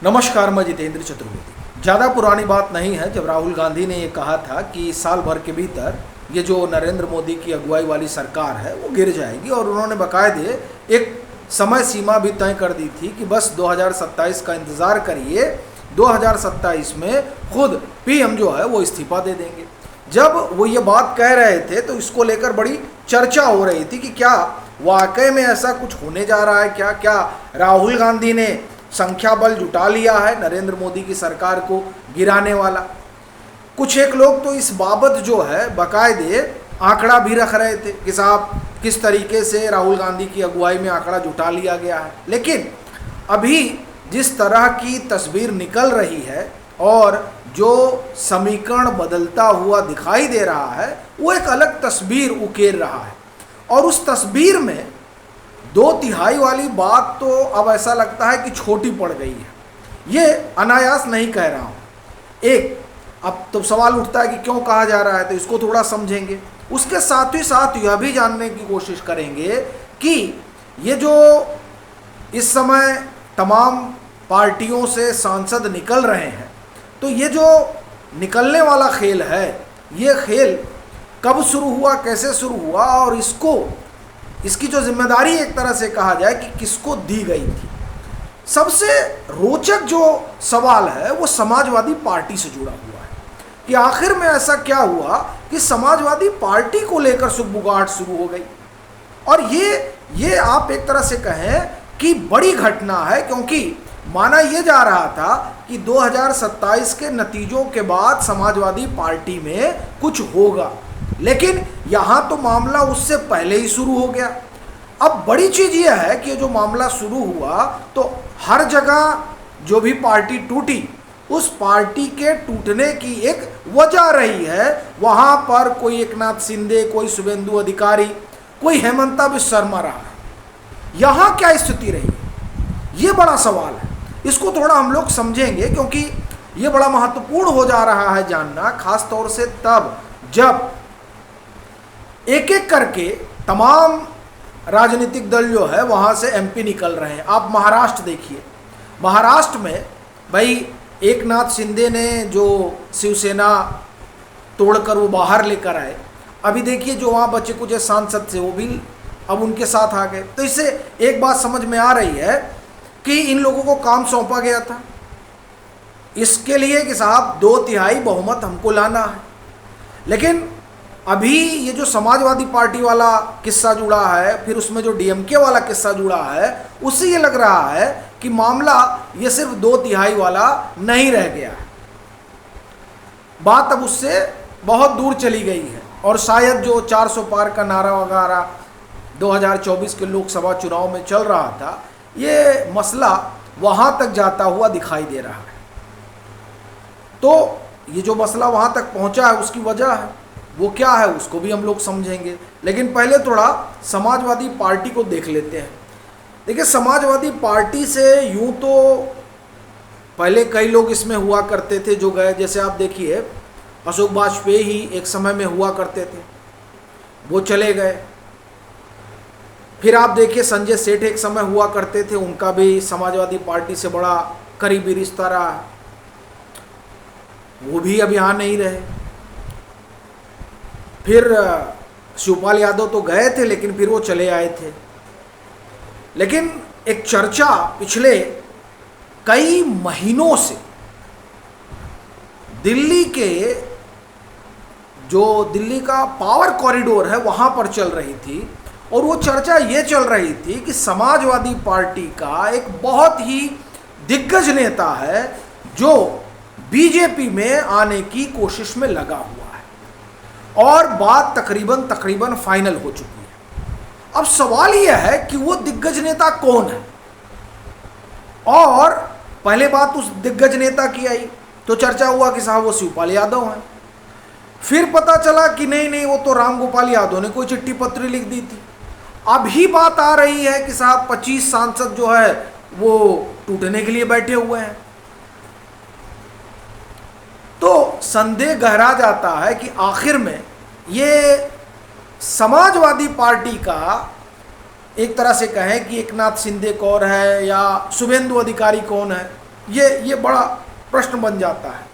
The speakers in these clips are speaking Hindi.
नमस्कार, मैं जितेंद्र चतुर्वेदी। ज़्यादा पुरानी बात नहीं है जब राहुल गांधी ने ये कहा था कि साल भर के भीतर ये जो नरेंद्र मोदी की अगुवाई वाली सरकार है वो गिर जाएगी, और उन्होंने बाकायदे एक समय सीमा भी तय कर दी थी कि बस 2027 का इंतज़ार करिए, 2027 में खुद पीएम जो है वो इस्तीफा दे देंगे। जब वो ये बात कह रहे थे तो इसको लेकर बड़ी चर्चा हो रही थी कि क्या वाकई में ऐसा कुछ होने जा रहा है, क्या क्या राहुल गांधी ने संख्या बल जुटा लिया है नरेंद्र मोदी की सरकार को गिराने वाला। कुछ एक लोग तो इस बाबत जो है बाकायदे आंकड़ा भी रख रहे थे कि साहब किस तरीके से राहुल गांधी की अगुवाई में आंकड़ा जुटा लिया गया है। लेकिन अभी जिस तरह की तस्वीर निकल रही है और जो समीकरण बदलता हुआ दिखाई दे रहा है वो एक अलग तस्वीर उकेर रहा है, और उस तस्वीर में 2/3 वाली बात तो अब ऐसा लगता है कि छोटी पड़ गई है। ये अनायास नहीं कह रहा हूँ। एक अब तो सवाल उठता है कि क्यों कहा जा रहा है, तो इसको थोड़ा समझेंगे। उसके साथ ही साथ यह भी जानने की कोशिश करेंगे कि ये जो इस समय तमाम पार्टियों से सांसद निकल रहे हैं, तो ये जो निकलने वाला खेल है, ये खेल कब शुरू हुआ, कैसे शुरू हुआ, और इसकी जो जिम्मेदारी एक तरह से कहा जाए कि किसको दी गई थी। सबसे रोचक जो सवाल है वो समाजवादी पार्टी से जुड़ा हुआ है कि आखिर में ऐसा क्या हुआ कि समाजवादी पार्टी को लेकर सुगबुगाहट शुरू हो गई। और ये आप एक तरह से कहें कि बड़ी घटना है, क्योंकि माना यह जा रहा था कि 2027 के नतीजों के बाद समाजवादी पार्टी में कुछ होगा, लेकिन यहाँ तो मामला उससे पहले ही शुरू हो गया। अब बड़ी चीज़ यह है कि जो मामला शुरू हुआ तो हर जगह जो भी पार्टी टूटी, उस पार्टी के टूटने की एक वजह रही है। वहाँ पर कोई एकनाथ शिंदे, कोई शुभेंदु अधिकारी, कोई हेमंता बिश्व शर्मा रहा है। यहाँ क्या स्थिति रही है, ये बड़ा सवाल है। इसको थोड़ा हम लोग समझेंगे, क्योंकि ये बड़ा महत्वपूर्ण हो जा रहा है जानना, खास तौर से तब जब एक एक करके तमाम राजनीतिक दल जो है वहाँ से एमपी निकल रहे हैं। आप महाराष्ट्र देखिए, महाराष्ट्र में भाई एकनाथ शिंदे ने जो शिवसेना तोड़कर वो बाहर लेकर आए, अभी देखिए जो वहाँ बचे कुछ सांसद थे वो भी अब उनके साथ आ गए। तो इससे एक बात समझ में आ रही है कि इन लोगों को काम सौंपा गया था इसके लिए कि साहब 2/3 बहुमत हमको लाना है। लेकिन अभी ये जो समाजवादी पार्टी वाला किस्सा जुड़ा है, फिर उसमें जो डीएमके वाला किस्सा जुड़ा है, उससे ये लग रहा है कि मामला ये सिर्फ 2/3 वाला नहीं रह गया है। बात अब उससे बहुत दूर चली गई है, और शायद जो 400 पार का नारा वगैरह 2024 के लोकसभा चुनाव में चल रहा था, ये मसला वहाँ तक जाता हुआ दिखाई दे रहा है। तो ये जो मसला वहाँ तक पहुँचा है उसकी वजह है, वो क्या है उसको भी हम लोग समझेंगे। लेकिन पहले थोड़ा समाजवादी पार्टी को देख लेते हैं। देखिए, समाजवादी पार्टी से यूं तो पहले कई लोग इसमें हुआ करते थे जो गए। जैसे आप देखिए अशोक वाजपेयी ही एक समय में हुआ करते थे, वो चले गए। फिर आप देखिए संजय सेठ एक समय हुआ करते थे, उनका भी समाजवादी पार्टी से बड़ा करीबी रिश्ता रहा, वो भी अब यहाँ नहीं रहे। फिर शिवपाल यादव तो गए थे, लेकिन फिर वो चले आए थे। लेकिन एक चर्चा पिछले कई महीनों से दिल्ली का पावर कॉरिडोर है वहाँ पर चल रही थी, और वो चर्चा ये चल रही थी कि समाजवादी पार्टी का एक बहुत ही दिग्गज नेता है जो बीजेपी में आने की कोशिश में लगा हुआ है, और बात तकरीबन फाइनल हो चुकी है। अब सवाल यह है कि वो दिग्गज नेता कौन है। और पहले बात उस दिग्गज नेता की आई तो चर्चा हुआ कि साहब वो शिवपाल यादव हैं। फिर पता चला कि नहीं, वो तो राम गोपाल यादव ने कोई चिट्ठी पत्री लिख दी थी। अभी बात आ रही है कि साहब 25 सांसद जो है वो टूटने के लिए बैठे हुए हैं। तो संदेह गहरा जाता है कि आखिर में ये समाजवादी पार्टी का एक तरह से कहें कि एकनाथ शिंदे कौन है या शुभेंदु अधिकारी कौन है, ये बड़ा प्रश्न बन जाता है।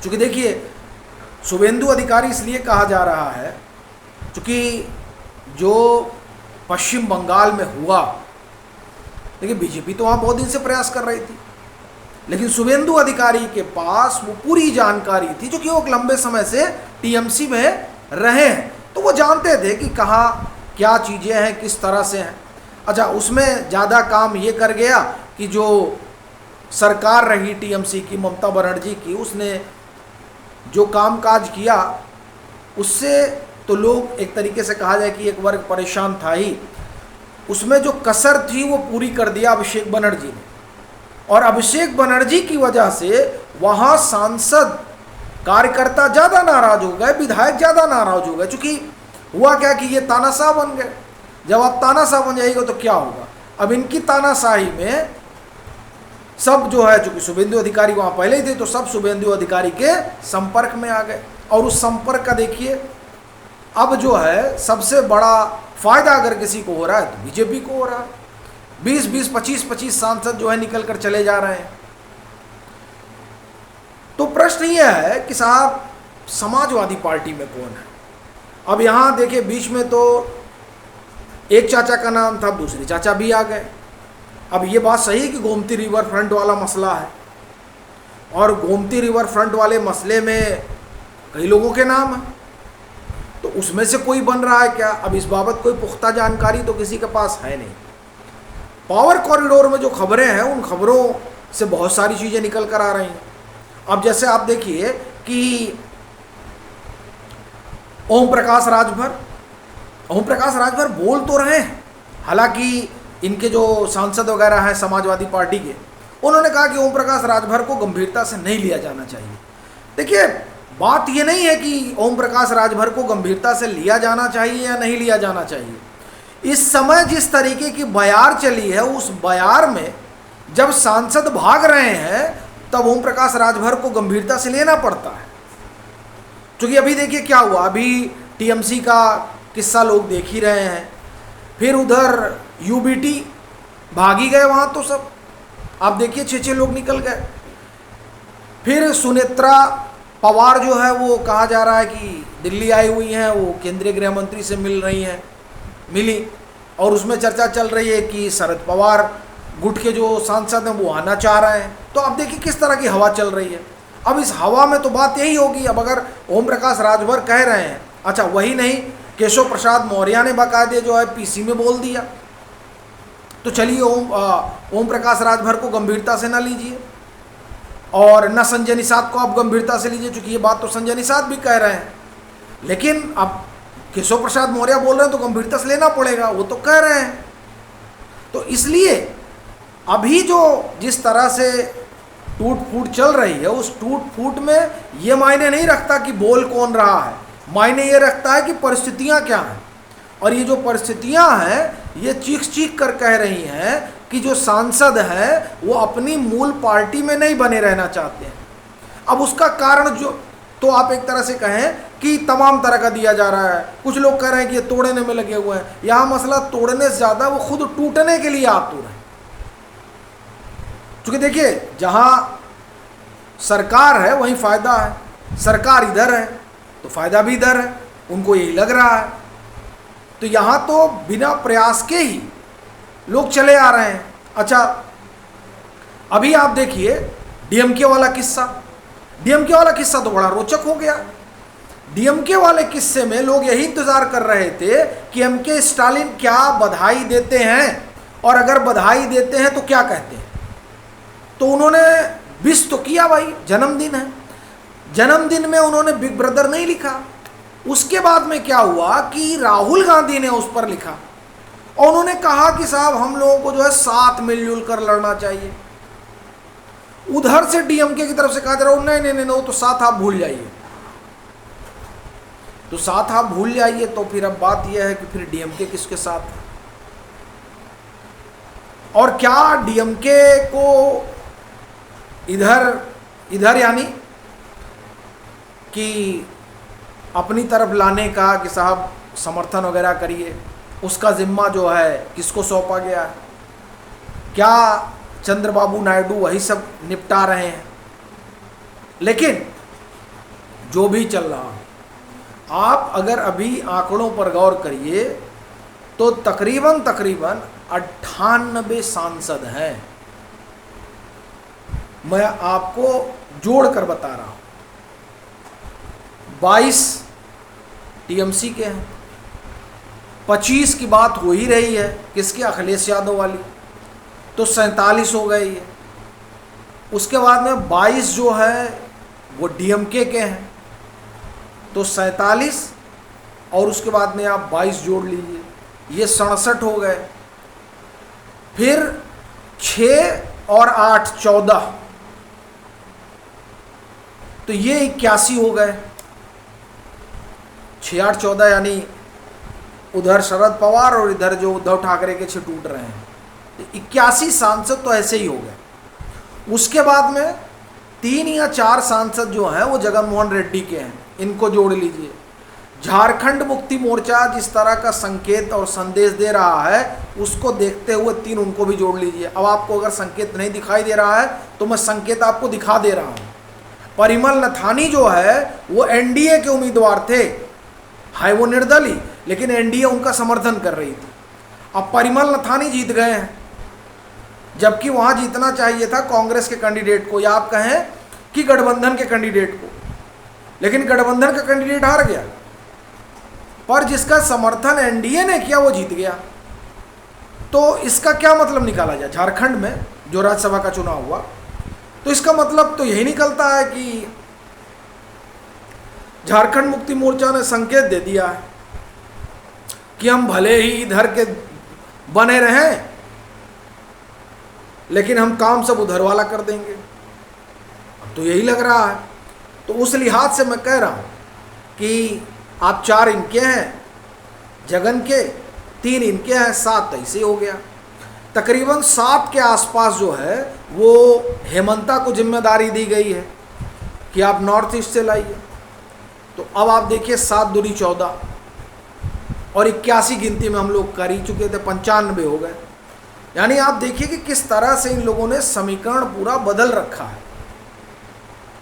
क्योंकि देखिए, शुभेंदु अधिकारी इसलिए कहा जा रहा है क्योंकि जो पश्चिम बंगाल में हुआ, देखिए बीजेपी तो वहाँ बहुत दिन से प्रयास कर रही थी, लेकिन शुभेंदु अधिकारी के पास वो पूरी जानकारी थी, क्योंकि वो लंबे समय से टीएमसी में रहे हैं, तो वो जानते थे कि कहाँ क्या चीज़ें हैं, किस तरह से हैं। अच्छा, उसमें ज़्यादा काम ये कर गया कि जो सरकार रही टीएमसी की, ममता बनर्जी की, उसने जो कामकाज किया उससे तो लोग एक तरीके से कहा जाए कि एक वर्ग परेशान था ही। उसमें जो कसर थी वो पूरी कर दिया अभिषेक बनर्जी ने, और अभिषेक बनर्जी की वजह से वहाँ सांसद कार्यकर्ता ज़्यादा नाराज हो गए, विधायक ज़्यादा नाराज हो गए। चूँकि हुआ क्या कि ये तानाशाह बन गए। जब आप तानाशाह बन जाएगा तो क्या होगा, अब इनकी तानाशाही में सब जो है, चूँकि शुभेंदु अधिकारी वहाँ पहले ही थे, तो सब शुभेंदु अधिकारी के संपर्क में आ गए। और उस संपर्क का देखिए, अब जो है सबसे बड़ा फायदा अगर किसी को हो रहा है तो बीजेपी को हो रहा है। 20-20, 25-25 सांसद जो है निकल कर चले जा रहे हैं। तो प्रश्न यह है कि साहब समाजवादी पार्टी में कौन है। अब यहाँ देखिए, बीच में तो एक चाचा का नाम था, दूसरे चाचा भी आ गए। अब ये बात सही है कि गोमती रिवर फ्रंट वाला मसला है, और गोमती रिवर फ्रंट वाले मसले में कई लोगों के नाम हैं, तो उसमें से कोई बन रहा है क्या? अब इस बाबत कोई पुख्ता जानकारी तो किसी के पास है नहीं। पावर कॉरिडोर में जो खबरें हैं, उन खबरों से बहुत सारी चीज़ें निकल कर आ रही हैं। अब जैसे आप देखिए कि ओम प्रकाश राजभर बोल तो रहे हैं, हालांकि इनके जो सांसद वगैरह हैं समाजवादी पार्टी के, उन्होंने कहा कि ओम प्रकाश राजभर को गंभीरता से नहीं लिया जाना चाहिए। देखिए, बात ये नहीं है कि ओम प्रकाश राजभर को गंभीरता से लिया जाना चाहिए या नहीं लिया जाना चाहिए। इस समय जिस तरीके की बयार चली है, उस बयार में जब सांसद भाग रहे हैं तब ओम प्रकाश राजभर को गंभीरता से लेना पड़ता है। क्योंकि अभी देखिए क्या हुआ, अभी टीएमसी का किस्सा लोग देख ही रहे हैं, फिर उधर यूबीटी भागी गए, वहाँ तो सब आप देखिए 6-6 लोग निकल गए। फिर सुनेत्रा पवार जो है वो कहा जा रहा है कि दिल्ली आई हुई हैं, वो केंद्रीय गृह मंत्री से मिली, और उसमें चर्चा चल रही है कि शरद पवार गुट के जो सांसद हैं वो आना चाह रहे हैं। तो अब देखिए किस तरह की हवा चल रही है। अब इस हवा में तो बात यही होगी, अब अगर ओम प्रकाश राजभर कह रहे हैं, अच्छा वही नहीं, केशव प्रसाद मौर्य ने बाकायदे जो है पीसी में बोल दिया, तो चलिए ओम प्रकाश राजभर को गंभीरता से ना लीजिए, और न संजय निषाद को आप गंभीरता से लीजिए, क्योंकि ये बात तो संजय निषाद भी कह रहे हैं। लेकिन अब केशव प्रसाद मौर्य बोल रहे हैं तो गंभीरता से लेना पड़ेगा, वो तो कह रहे हैं। तो इसलिए अभी जो जिस तरह से टूट फूट चल रही है, उस टूट फूट में ये मायने नहीं रखता कि बोल कौन रहा है, मायने ये रखता है कि परिस्थितियां क्या हैं। और ये जो परिस्थितियां हैं, ये चीख कर कह रही हैं कि जो सांसद हैं वो अपनी मूल पार्टी में नहीं बने रहना चाहते हैं। अब उसका कारण जो, तो आप एक तरह से कहें कि तमाम तरह का दिया जा रहा है। कुछ लोग कह रहे हैं कि ये तोड़ने में लगे हुए हैं। यहाँ मसला तोड़ने से ज़्यादा वो खुद टूटने के लिए आतुर है। क्योंकि देखिए, जहाँ सरकार है वहीं फ़ायदा है, सरकार इधर है तो फ़ायदा भी इधर है, उनको यही लग रहा है। तो यहाँ तो बिना प्रयास के ही लोग चले आ रहे हैं। अच्छा, अभी आप देखिए डीएमके वाला किस्सा तो बड़ा रोचक हो गया। डीएमके वाले किस्से में लोग यही इंतजार कर रहे थे कि एमके स्टालिन क्या बधाई देते हैं, और अगर बधाई देते हैं तो क्या कहते हैं। तो उन्होंने विश तो किया, भाई जन्मदिन है, जन्मदिन में उन्होंने बिग ब्रदर नहीं लिखा। उसके बाद में क्या हुआ कि राहुल गांधी ने उस पर लिखा, और उन्होंने कहा कि साहब हम लोगों को जो है साथ मिलजुल कर लड़ना चाहिए। उधर से डीएमके की तरफ से कहा जा रहा है नहीं नहीं नहीं, तो साथ आप भूल जाइए। तो साथ आप भूल जाइए, तो फिर अब बात यह है कि फिर डीएमके किसके साथ है, और क्या डीएमके को इधर यानी कि अपनी तरफ लाने का कि साहब समर्थन वगैरह करिए, उसका जिम्मा जो है किसको सौंपा गया है? क्या चंद्रबाबू नायडू वही सब निपटा रहे हैं। लेकिन जो भी चल रहा, आप अगर अभी आंकड़ों पर गौर करिए तो तकरीबन 98 सांसद हैं। मैं आपको जोड़कर बता रहा हूं, 22 टीएमसी के हैं, 25 की बात हो ही रही है किसके, अखिलेश यादव वाली, तो 47 हो गई है। उसके बाद में 22 जो है वो डीएमके के हैं, तो 47, और उसके बाद में आप 22 जोड़ लीजिए, ये 67 हो गए। फिर 6 और 8 14, तो ये 81 हो गए। 6 8 14 यानी उधर शरद पवार और इधर जो उद्धव ठाकरे के 6 टूट रहे हैं, तो 81 सांसद तो ऐसे ही हो गए। उसके बाद में 3 या 4 सांसद जो हैं वो जगनमोहन रेड्डी के हैं, इनको जोड़ लीजिए। झारखंड मुक्ति मोर्चा जिस तरह का संकेत और संदेश दे रहा है उसको देखते हुए 3 उनको भी जोड़ लीजिए। अब आपको अगर संकेत नहीं दिखाई दे रहा है तो मैं संकेत आपको दिखा दे रहा हूँ। परिमल नथानी जो है वो एनडीए के उम्मीदवार थे, हाय वो निर्दलीय, लेकिन एनडीए उनका समर्थन कर रही थी। अब परिमल नथानी जीत गए हैं, जबकि वहां जीतना चाहिए था कांग्रेस के कैंडिडेट को, या आप कहें कि गठबंधन के कैंडिडेट को, लेकिन गठबंधन का कैंडिडेट हार गया। पर जिसका समर्थन एनडीए ने किया वो जीत गया। तो इसका क्या मतलब निकाला जाए? झारखंड में जो राज्यसभा का चुनाव हुआ, तो इसका मतलब तो यही निकलता है कि झारखंड मुक्ति मोर्चा ने संकेत दे दिया है कि हम भले ही इधर के बने रहें, लेकिन हम काम सब उधर वाला कर देंगे। अब तो यही लग रहा है। तो उस लिहाज से मैं कह रहा हूं कि आप 4 इनके हैं जगन के, 3 इनके हैं, 7 ऐसे हो गया। तकरीबन 7 के आसपास जो है वो हेमंता को जिम्मेदारी दी गई है कि आप नॉर्थ ईस्ट से लाइए। तो अब आप देखिए 7 दूनी 14 और 81 गिनती में हम लोग कर ही चुके थे, 95 हो गए। यानी आप देखिए कि किस तरह से इन लोगों ने समीकरण पूरा बदल रखा है।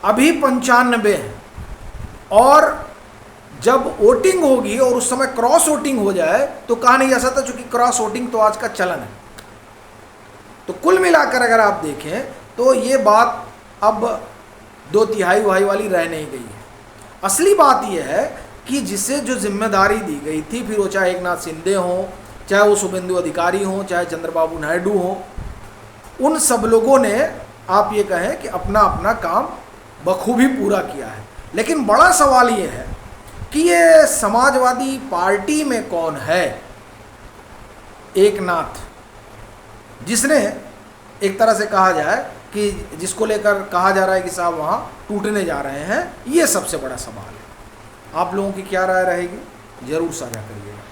अभी 95 है, और जब वोटिंग होगी और उस समय क्रॉस वोटिंग हो जाए तो कहानी ऐसा था, चूंकि क्रॉस वोटिंग तो आज का चलन है। तो कुल मिलाकर अगर आप देखें तो ये बात अब 2/3 वाली रह नहीं गई है। असली बात यह है कि जिसे जो जिम्मेदारी दी गई थी, फिर वो चाहे एकनाथ शिंदे हो, चाहे वो शुभेंदु अधिकारी हो, चाहे चंद्रबाबू नायडू हो, उन सब लोगों ने आप ये कहें कि अपना अपना काम बखूबी पूरा किया है। लेकिन बड़ा सवाल ये है कि ये समाजवादी पार्टी में कौन है एकनाथ, जिसने एक तरह से कहा जाए कि जिसको लेकर कहा जा रहा है कि साहब वहाँ टूटने जा रहे हैं। ये सबसे बड़ा सवाल है। आप लोगों की क्या राय रहेगी, ज़रूर साझा करिएगा।